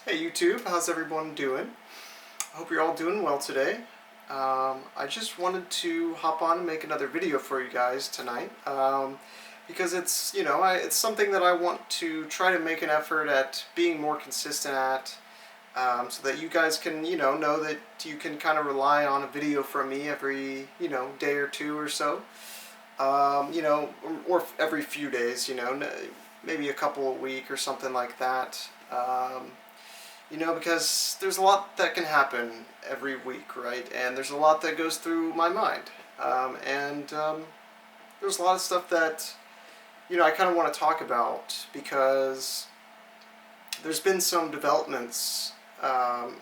Hey YouTube, how's everyone doing? I hope you're all doing well today. I just wanted to hop on and make another video for you guys tonight because it's, it's something that I want to try to make an effort at being more consistent at so that you guys can, know that you can kind of rely on a video from me every, day or two or so. Or every few days, maybe a couple a week or something like that. Because there's a lot that can happen every week, right? And there's a lot that goes through my mind. There's a lot of stuff that, I kind of want to talk about because there's been some developments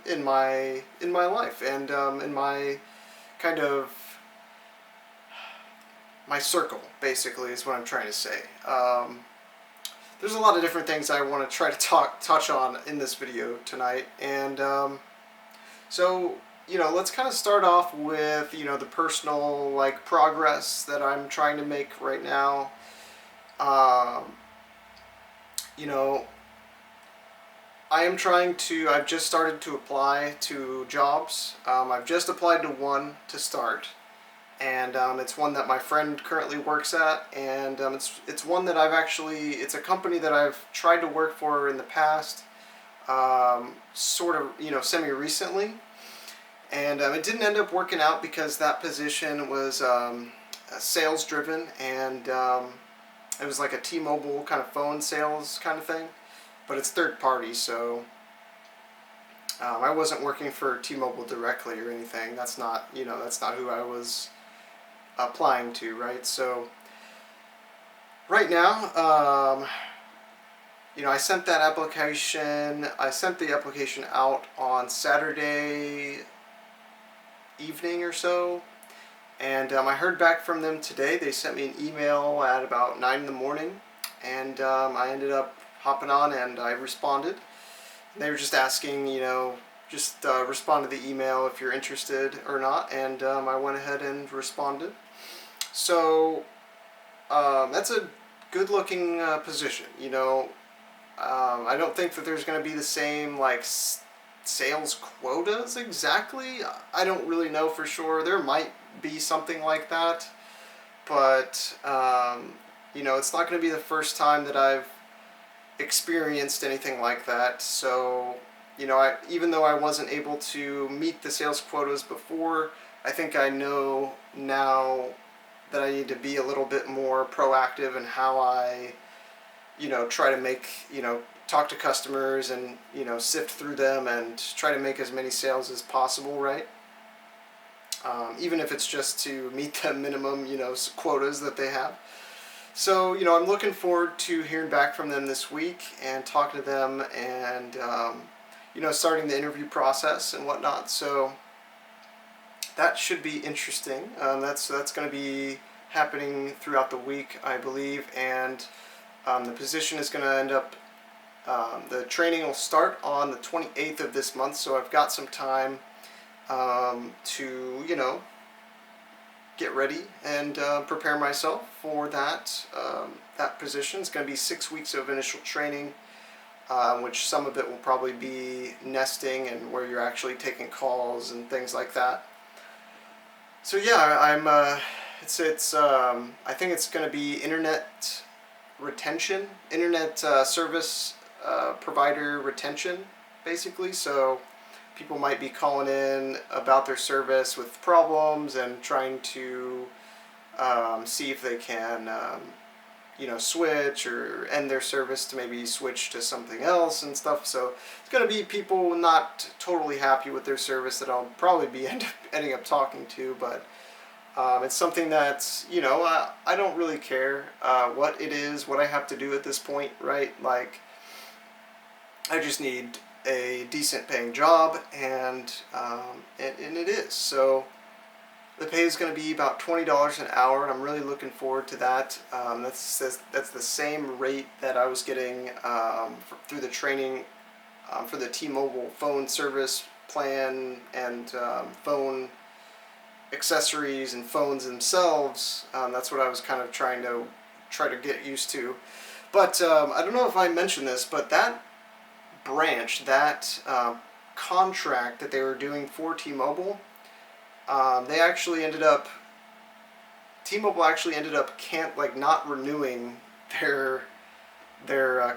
in my life and in my kind of my circle, basically, is what I'm trying to say. There's a lot of different things I want to try to touch on in this video tonight, and so let's kind of start off with the personal progress that I'm trying to make right now. Um, you know, I've just started to apply to jobs. I've just applied to one to start, and it's one that my friend currently works at, and it's one that it's a company that I've tried to work for in the past, sort of semi-recently, and it didn't end up working out because that position was sales driven, and it was like a T-Mobile kind of phone sales kind of thing, but it's third party, so I wasn't working for T-Mobile directly or anything. That's not who I was applying to, right? So right now, I sent that application. I sent the application out on Saturday evening or so, and I heard back from them today. They sent me an email at about 9 in the morning, and I ended up hopping on and I responded. And they were just asking, respond to the email if you're interested or not, and I went ahead and responded. So that's a good-looking position. I don't think that there's going to be the same sales quotas exactly. I don't really know for sure. There might be something like that, but it's not going to be the first time that I've experienced anything like that. So even though I wasn't able to meet the sales quotas before, I think I know now that I need to be a little bit more proactive in how I, try to make, talk to customers and, sift through them and try to make as many sales as possible, right? Even if it's just to meet the minimum, quotas that they have. So, I'm looking forward to hearing back from them this week and talking to them and, starting the interview process and whatnot. So that should be interesting. That's going to be happening throughout the week, I believe, and the position is going to end up, the training will start on the 28th of this month, so I've got some time to, get ready and prepare myself for that. That position. It's going to be 6 weeks of initial training, which some of it will probably be nesting and where you're actually taking calls and things like that. So yeah, I think it's going to be internet retention, internet service provider retention, basically. So people might be calling in about their service with problems and trying to see if they can, switch or end their service to maybe switch to something else and stuff. So it's going to be people not totally happy with their service that I'll probably be ending up talking to, but it's something that, I don't really care what it is, what I have to do at this point, right? I just need a decent paying job, and it is. So the pay is going to be about $20 an hour, and I'm really looking forward to that. That's the same rate that I was getting through the training for the T-Mobile phone service plan and phone accessories and phones themselves. That's what I was kind of trying to get used to. But I don't know if I mentioned this, but that branch, that contract that they were doing for T-Mobile, they actually ended up, T-Mobile actually ended up not renewing their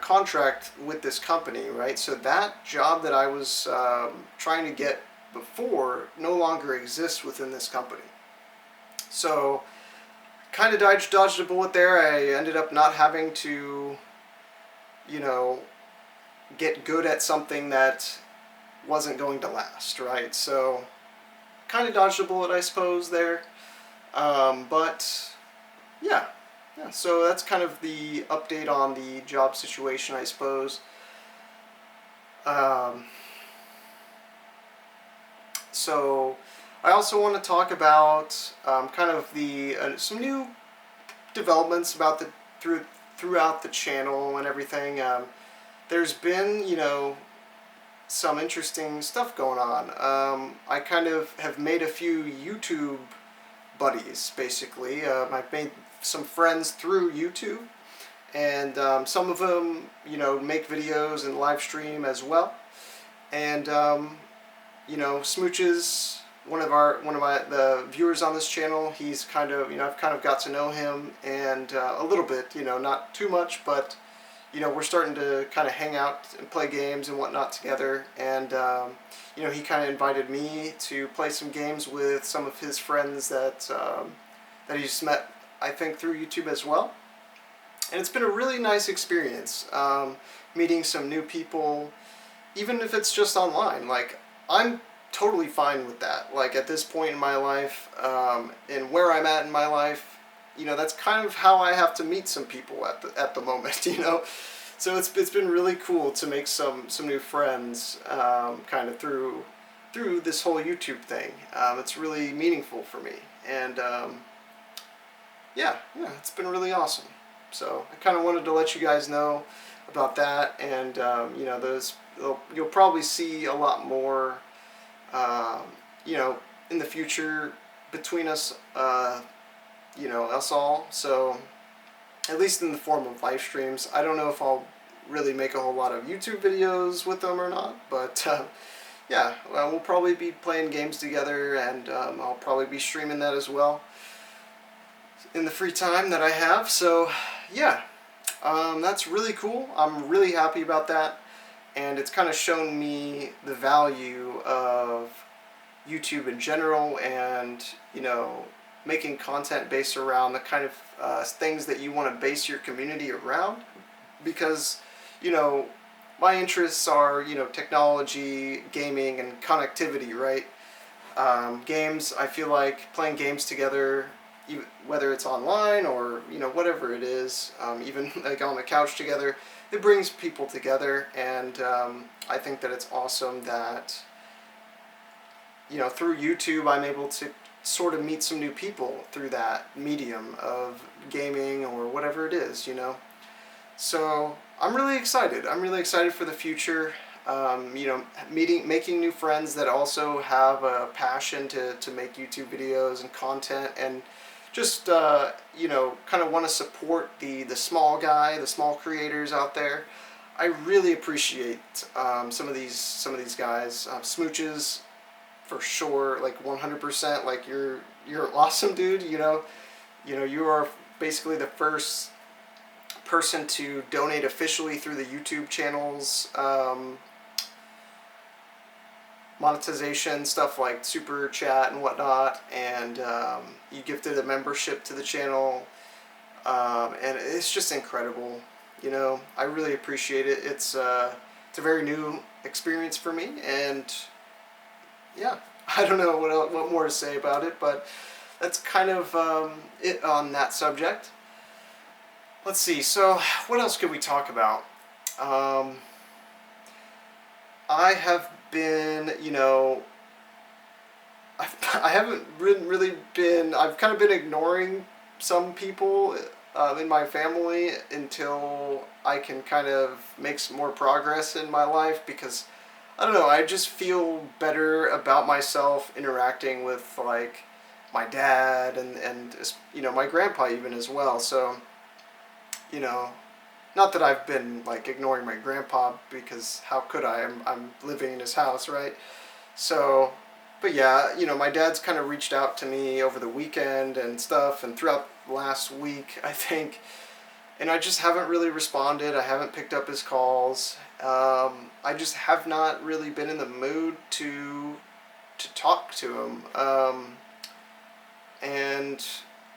contract with this company, right? So that job that I was trying to get before no longer exists within this company. So kind of dodged a bullet there. I ended up not having to, you know, get good at something that wasn't going to last, right? So kind of dodged a bullet, I suppose, there. But yeah. Yeah, so that's kind of the update on the job situation, I suppose. So I also want to talk about kind of the some new developments about throughout the channel and everything. There's been, you know, some interesting stuff going on. I kind of have made a few YouTube buddies, basically. I've made some friends through YouTube, and some of them, you know, make videos and live stream as well. And you know, Smooches, one of the viewers on this channel, he's kind of, you know, I've kind of got to know him, and a little bit, you know, not too much, but you know, we're starting to kind of hang out and play games and whatnot together. And you know, he kind of invited me to play some games with some of his friends that that he's met, I think, through YouTube as well. And it's been a really nice experience, meeting some new people, even if it's just online. Like, I'm totally fine with that. Like, at this point in my life, and where I'm at in my life, you know, that's kind of how I have to meet some people at the moment, you know. So it's been really cool to make some new friends, kind of through this whole YouTube thing. It's really meaningful for me, and yeah, it's been really awesome. So I kind of wanted to let you guys know about that, and you know, you'll probably see a lot more, you know, in the future between us, you know, us all. So at least in the form of live streams. I don't know if I'll really make a whole lot of YouTube videos with them or not, but yeah, well, we'll probably be playing games together, and I'll probably be streaming that as well in the free time that I have. So yeah, that's really cool. I'm really happy about that, and it's kind of shown me the value of YouTube in general, and, you know, making content based around the kind of things that you want to base your community around. Because, you know, my interests are, you know, technology, gaming, and connectivity, right? Games, I feel like playing games together, whether it's online or, you know, whatever it is, even like on the couch together, it brings people together. And I think that it's awesome that, you know, through YouTube I'm able to sort of meet some new people through that medium of gaming or whatever it is, you know. So I'm really excited. I'm really excited for the future. You know, making new friends that also have a passion to make YouTube videos and content, and just you know, kind of want to support the small guy, the small creators out there. I really appreciate some of these guys. Smooches, for sure, like 100%. Like, you're awesome, dude. You know, you are basically the first person to donate officially through the YouTube channel's monetization stuff, like super chat and whatnot, and you gifted a membership to the channel, and it's just incredible. You know, I really appreciate it. It's a very new experience for me, and yeah, I don't know what more to say about it, but that's kind of it on that subject. Let's see, so what else could we talk about? I have been, you know, I haven't really been, I've kind of been ignoring some people in my family until I can kind of make some more progress in my life, because I don't know, I just feel better about myself interacting with, like, my dad and you know, my grandpa even as well. So, you know, not that I've been like ignoring my grandpa, because how could I? I'm living in his house, right? So, but yeah, my dad's kind of reached out to me over the weekend and stuff, and throughout last week, I think, and I just haven't really responded. I haven't picked up his calls. I just have not really been in the mood to talk to him. And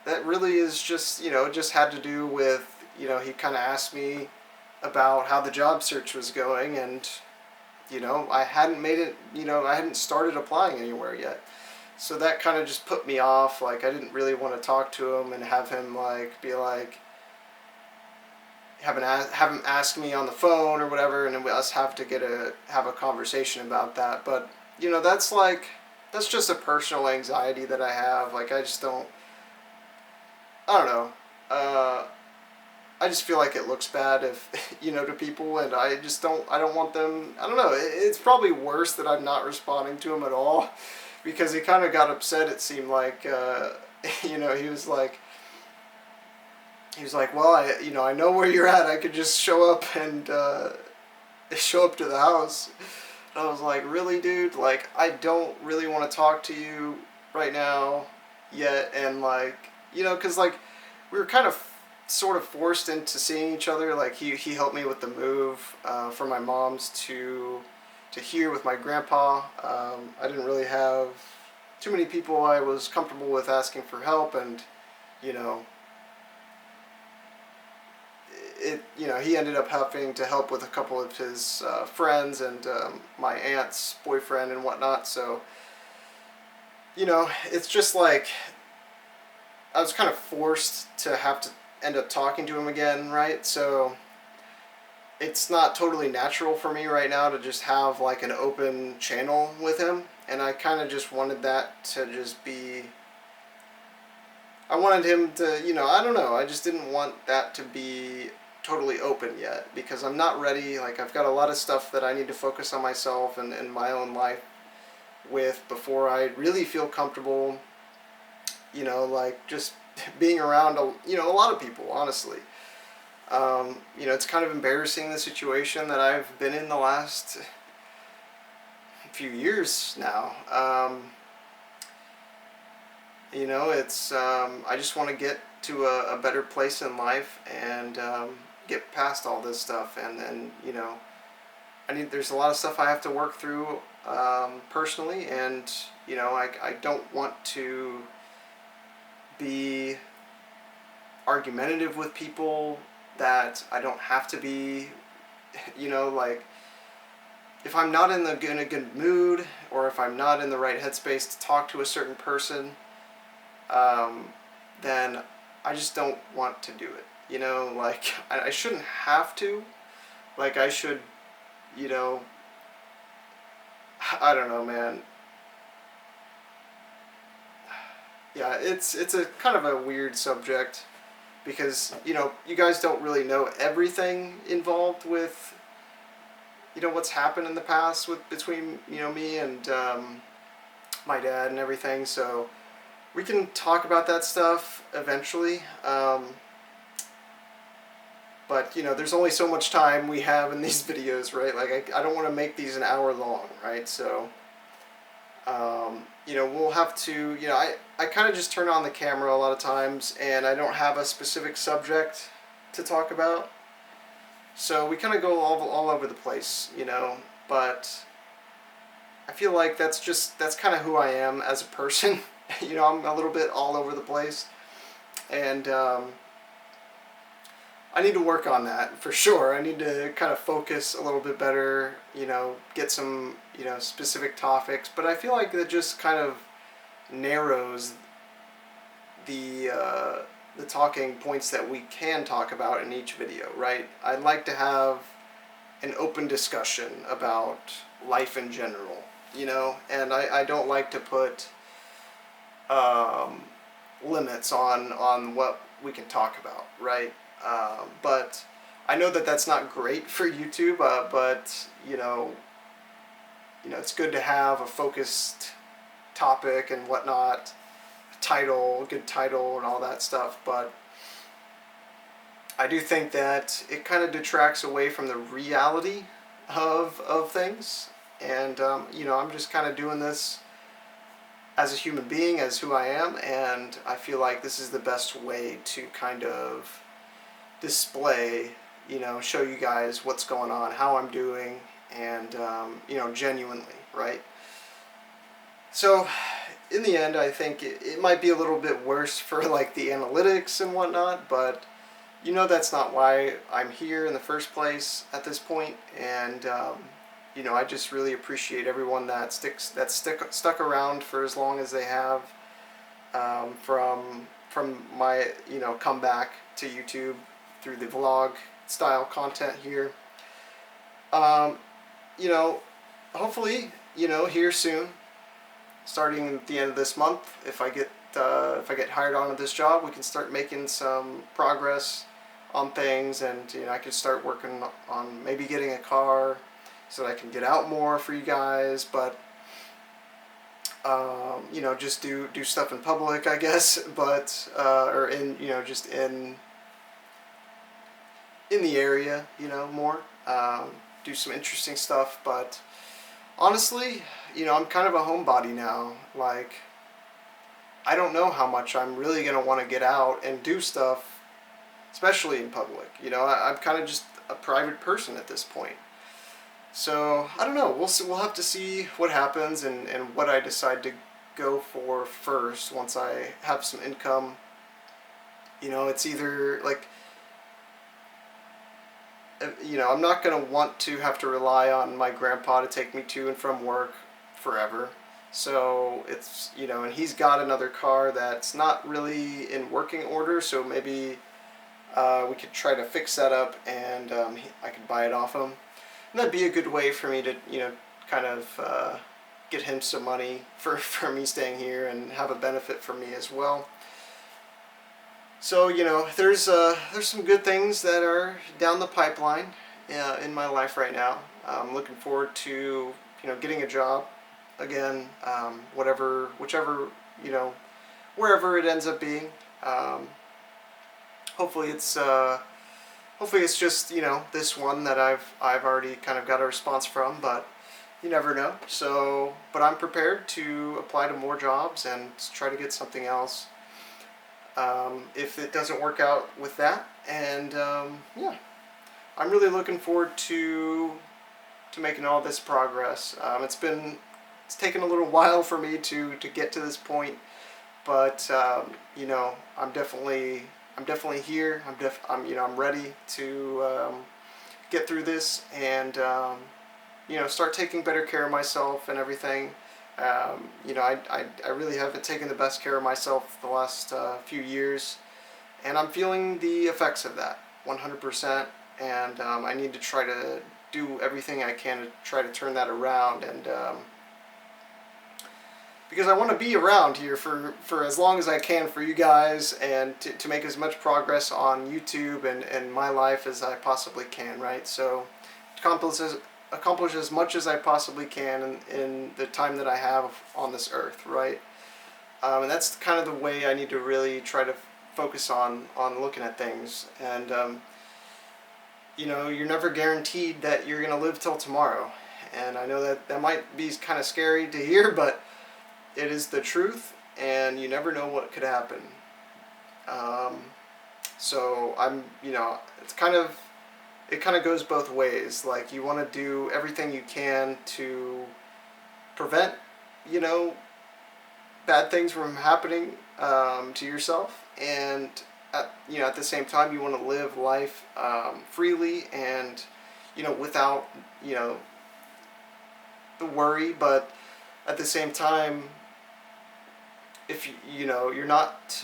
that really is just, it just had to do with, he kind of asked me about how the job search was going, and, I hadn't made it, I hadn't started applying anywhere yet. So that kind of just put me off. Like, I didn't really want to talk to him and have him, like, be like, have him ask me on the phone or whatever, and then us have to have a conversation about that. But, that's just a personal anxiety that I have. Like, I don't know. I just feel like it looks bad if, to people, and I don't want them, I don't know, it's probably worse that I'm not responding to him at all, because he kind of got upset, it seemed like, he was like, well, I know where you're at, I could just show up and, show up to the house. And I was like, really, dude? Like, I don't really want to talk to you right now yet, and, like, because, like, we were kind of sort of forced into seeing each other. Like, he helped me with the move from my mom's to here with my grandpa. I didn't really have too many people I was comfortable with asking for help, and he ended up having to help with a couple of his friends and my aunt's boyfriend and whatnot. So it's just like I was kind of forced to have to end up talking to him again, right? So it's not totally natural for me right now to just have like an open channel with him, and I kind of just wanted that to just be, I wanted him to, I don't know, I just didn't want that to be totally open yet, because I'm not ready. Like, I've got a lot of stuff that I need to focus on myself and my own life with before I really feel comfortable, like just being around a lot of people, honestly. It's kind of embarrassing, the situation that I've been in the last few years now. It's I just want to get to a better place in life, and get past all this stuff, and then there's a lot of stuff I have to work through personally, and I don't want to be argumentative with people that I don't have to be. Like, if I'm not in a good mood, or if I'm not in the right headspace to talk to a certain person, then I just don't want to do it. Like, I shouldn't have to. Like, I should, I don't know, man. Yeah, it's a kind of a weird subject, because, you guys don't really know everything involved with, what's happened in the past between, me and my dad and everything. So we can talk about that stuff eventually. But, there's only so much time we have in these videos, right? Like, I don't want to make these an hour long, right? So, we'll have to, I kind of just turn on the camera a lot of times, and I don't have a specific subject to talk about. So we kind of go all over the place, but I feel like that's kind of who I am as a person. I'm a little bit all over the place, and I need to work on that for sure. I need to kind of focus a little bit better, get some, specific topics, but I feel like that just kind of narrows the talking points that we can talk about in each video, right? I'd like to have an open discussion about life in general, and I don't like to put limits on what we can talk about, right? But I know that that's not great for YouTube, but it's good to have a focused topic and whatnot, good title and all that stuff. But I do think that it kind of detracts away from the reality of things. And, I'm just kind of doing this as a human being, as who I am, and I feel like this is the best way to kind of display, show you guys what's going on, how I'm doing, and, genuinely, right? So, in the end, I think it might be a little bit worse for like the analytics and whatnot, but that's not why I'm here in the first place at this point. And I just really appreciate everyone that stuck around for as long as they have, from my comeback to YouTube through the vlog style content here. Um, you know, Hopefully, here soon, starting at the end of this month, if I get hired on at this job, we can start making some progress on things, and I can start working on maybe getting a car so that I can get out more for you guys. But just do stuff in public, I guess. But or in just in the area, more. Do some interesting stuff. But honestly, I'm kind of a homebody now. Like, I don't know how much I'm really going to want to get out and do stuff, especially in public. I'm kind of just a private person at this point. So, I don't know. We'll have to see what happens, and what I decide to go for first once I have some income. It's either like, I'm not going to want to have to rely on my grandpa to take me to and from work forever. So it's, and he's got another car that's not really in working order, so maybe we could try to fix that up, and I could buy it off him. And that'd be a good way for me to, kind of get him some money for me staying here, and have a benefit for me as well. So, there's some good things that are down the pipeline in my life right now. I'm looking forward to, getting a job again, whichever, wherever it ends up being. Hopefully it's just, this one that I've already kind of got a response from, but you never know. So, but I'm prepared to apply to more jobs and try to get something else. If it doesn't work out with that, and yeah, I'm really looking forward to making all this progress. It's taken a little while for me to get to this point, but I'm definitely here. I'm ready to get through this, and start taking better care of myself and everything. I really haven't taken the best care of myself the last few years, and I'm feeling the effects of that 100%, and I need to try to do everything I can to try to turn that around, and because I want to be around here for as long as I can for you guys, and to make as much progress on YouTube and my life as I possibly can, right? So accomplish as much as I possibly can in the time that I have on this earth, right? And that's kind of the way I need to really try to focus on looking at things. And you're never guaranteed that you're going to live till tomorrow. And I know that might be kind of scary to hear, but it is the truth, and you never know what could happen. So it kind of goes both ways. Like, you want to do everything you can to prevent, bad things from happening to yourself, and at the same time, you want to live life freely, and without the worry. But at the same time, if you're not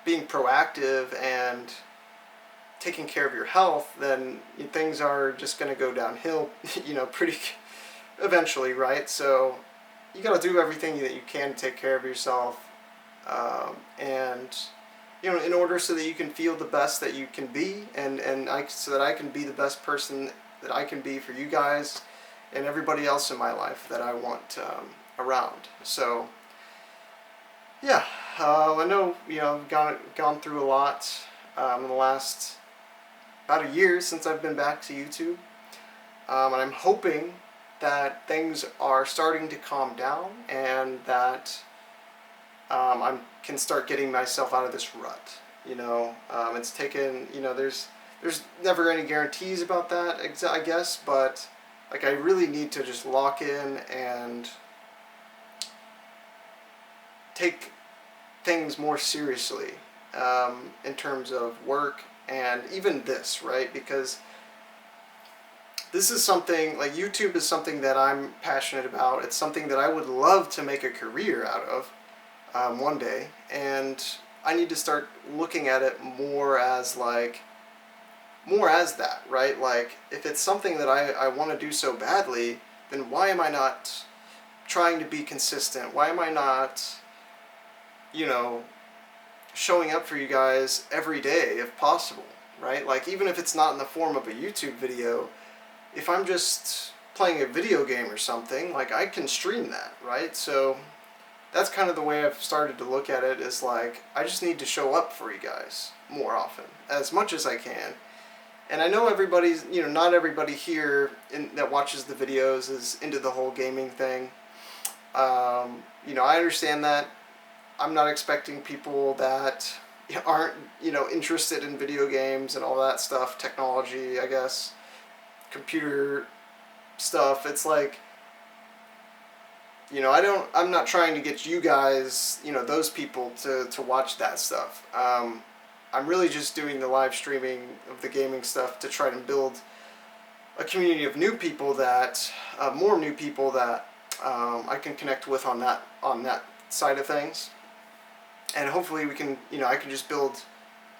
being proactive and taking care of your health, then things are just going to go downhill, pretty eventually, right? So you got to do everything that you can to take care of yourself, and in order so that you can feel the best that you can be, so that I can be the best person that I can be for you guys and everybody else in my life that I want around. So yeah, I know I've gone through a lot in the last about a year since I've been back to YouTube. And I'm hoping that things are starting to calm down and that I can start getting myself out of this rut. It's taken, there's never any guarantees about that, I guess, but like I really need to just lock in and take things more seriously in terms of work and even this, right? Because this is something, like YouTube is something that I'm passionate about. It's something that I would love to make a career out of one day, and I need to start looking at it more as that, right? Like, if it's something that I want to do so badly, then why am I not trying to be consistent? Why am I not, showing up for you guys every day if possible, right? Like, even if it's not in the form of a YouTube video, if I'm just playing a video game or something, like, I can stream that, right? So that's kind of the way I've started to look at it, is like, I just need to show up for you guys more often, as much as I can. And I know everybody's, not everybody here that watches the videos is into the whole gaming thing. I understand that. I'm not expecting people that aren't, interested in video games and all that stuff, technology, I guess, computer stuff. It's like, I'm not trying to get you guys, those people to watch that stuff. I'm really just doing the live streaming of the gaming stuff to try to build a community of new people that, more new people that I can connect with on that side of things. And hopefully we can, I can just build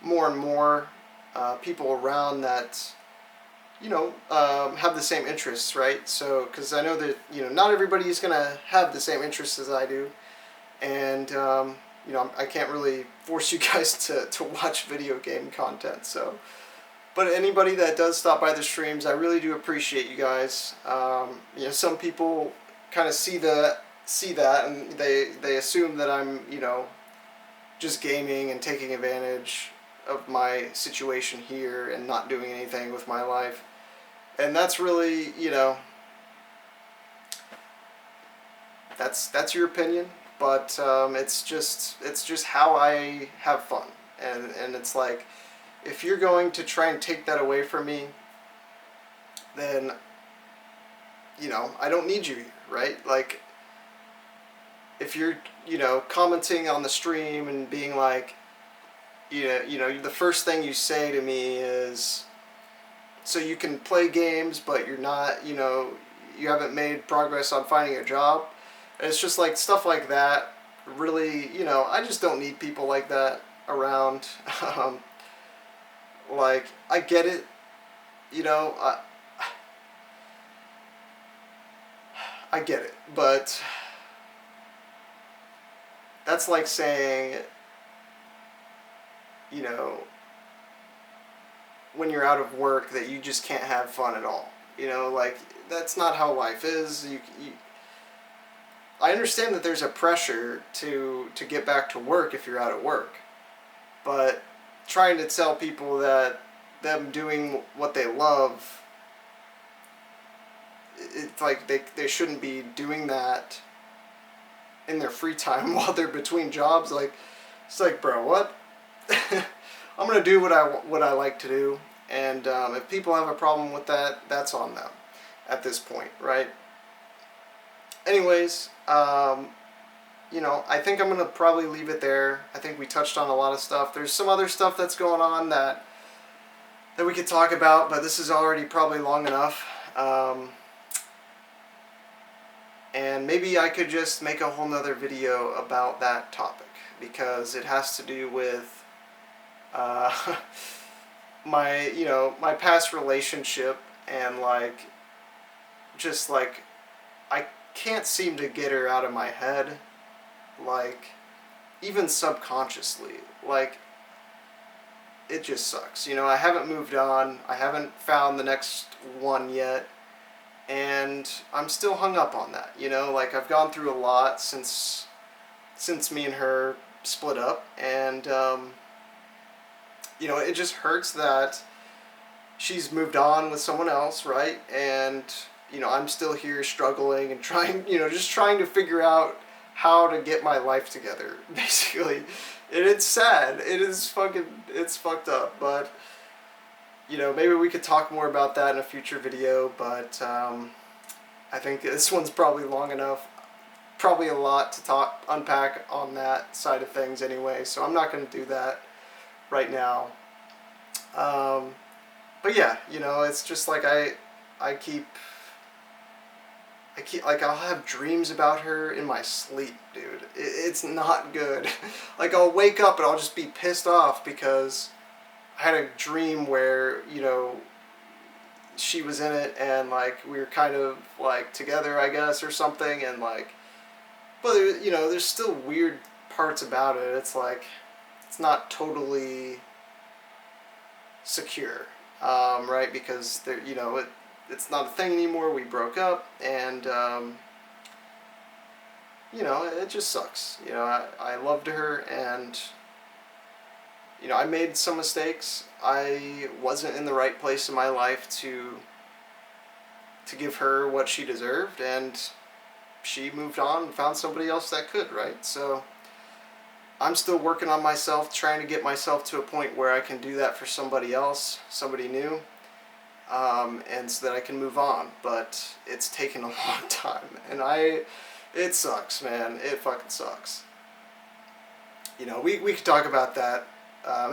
more and more people around that, have the same interests, right? So, because I know that, not everybody is going to have the same interests as I do. And, I can't really force you guys to watch video game content. So, but anybody that does stop by the streams, I really do appreciate you guys. Some people kind of see that and they assume that I'm, just gaming and taking advantage of my situation here and not doing anything with my life. And that's really, that's your opinion, but it's just how I have fun. And it's like, if you're going to try and take that away from me, then, I don't need you here, right? Like, if you're, commenting on the stream and being like, the first thing you say to me is, so you can play games, but you're not, you haven't made progress on finding a job. And it's just like stuff like that. Really, I just don't need people like that around. Like, I get it, I get it, but that's like saying, when you're out of work that you just can't have fun at all. Like, that's not how life is. I understand that there's a pressure to get back to work if you're out of work, but trying to tell people that them doing what they love, it's like they shouldn't be doing that in their free time while they're between jobs. Like, it's like, bro, what? I'm gonna do what I like to do, and if people have a problem with that, that's on them at this point, right? Anyways, I think I'm gonna probably leave it there. I think we touched on a lot of stuff. There's some other stuff that's going on that we could talk about, but this is already probably long enough. And maybe I could just make a whole nother video about that topic, because it has to do with my past relationship, and like, just like, I can't seem to get her out of my head, like, even subconsciously. Like, it just sucks. I haven't moved on. I haven't found the next one yet. And I'm still hung up on that. Like, I've gone through a lot since me and her split up. And, it just hurts that, she's moved on with someone else, right? And you know, I'm still here struggling and trying, you know, just trying to figure out how to get my life together, basically. And it's sad. It is fucking, it's fucked up. But, you know, maybe we could talk more about that in a future video. But I think this one's probably long enough. Probably a lot to unpack on that side of things anyway. So I'm not going to do that right now. But yeah, you know, it's just like I keep like, I'll have dreams about her in my sleep, dude. It's not good. Like, I'll wake up and I'll just be pissed off because I had a dream where, you know, she was in it and, like, we were kind of, like, together, I guess, or something, and, like, but, you know, there's still weird parts about it. It's, like, it's not totally secure, right? Because, there, you know, it's not a thing anymore. We broke up, and you know, it just sucks. You know, I loved her, and you know, I made some mistakes. I wasn't in the right place in my life to give her what she deserved, and she moved on and found somebody else that could, right? So I'm still working on myself, trying to get myself to a point where I can do that for somebody else, somebody new. And so that I can move on, but it's taken a long time, and it sucks, man. It fucking sucks. You know, we could talk about that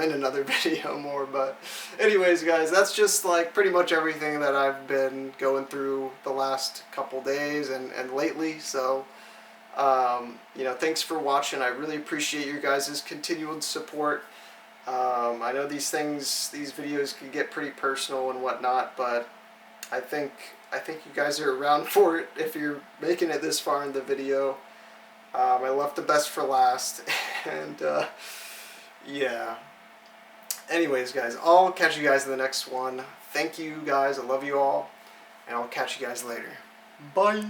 in another video more, but anyways, guys, that's just like pretty much everything that I've been going through the last couple days and lately. So you know, thanks for watching. I really appreciate your guys' continued support. I know these videos can get pretty personal and whatnot, but I think you guys are around for it if you're making it this far in the video. I left the best for last, and yeah. Anyways, guys, I'll catch you guys in the next one. Thank you, guys. I love you all, and I'll catch you guys later. Bye.